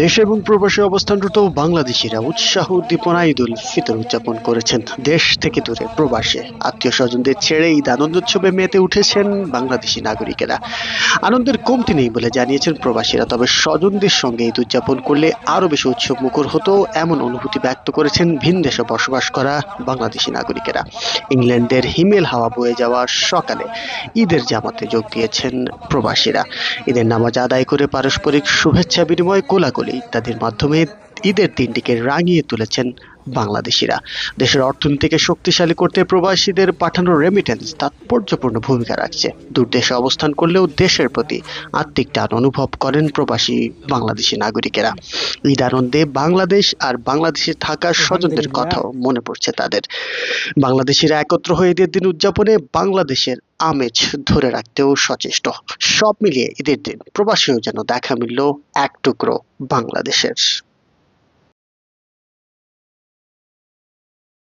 দেশ এবং প্রবাসে অবস্থানরত বাংলাদেশিরা উৎসাহ উদ্দীপনা ঈদুল ফিতর উদযাপন করেছেন। দেশ থেকে দূরে প্রবাসে আত্মীয় স্বজনদের ছেড়ে ঈদ আনন্দোৎসবে মেতে উঠেছেন বাংলাদেশি নাগরিকেরা। আনন্দের কমতি নেই বলে জানিয়েছেন প্রবাসীরা, তবে স্বজনদের সঙ্গে ঈদ উদযাপন করলে আরো বেশি উৎসব মুখর হতো এমন অনুভূতি ব্যক্ত করেছেন ভিনদেশে বসবাস করা বাংলাদেশি নাগরিকেরা। ইংল্যান্ডের হিমেল হাওয়া বয়ে যাওয়া সকালে ঈদের জামাতে যোগ দিয়েছেন প্রবাসীরা। ঈদের নামাজ আদায় করে পারস্পরিক শুভেচ্ছা বিনিময়, কোলাকুলি ইত্যাদির মাধ্যমে ঈদের দিনটিকে রাঙিয়ে তুলেছেন বাংলাদেশিরা। দেশের অর্থনীতিকে শক্তিশালী করতে প্রবাসীদের পাঠানো রেমিটেন্স তাৎপর্যপূর্ণ ভূমিকা রাখছে। দূরদেশে অবস্থান করলেও দেশের প্রতি আত্মিক টান অনুভব করেন প্রবাসী বাংলাদেশি নাগরিকেরা। ঈদ আনন্দে বাংলাদেশ আর বাংলাদেশে থাকা স্বজনদের কথাও মনে পড়ছে তাদের। বাংলাদেশিরা একত্র হয়ে ঈদের দিন উদযাপনে বাংলাদেশের আমেজ ধরে রাখতেও সচেষ্ট। সব মিলিয়ে ঈদের দিন প্রবাসীও যেন দেখা মিলল এক টুকরো বাংলাদেশের।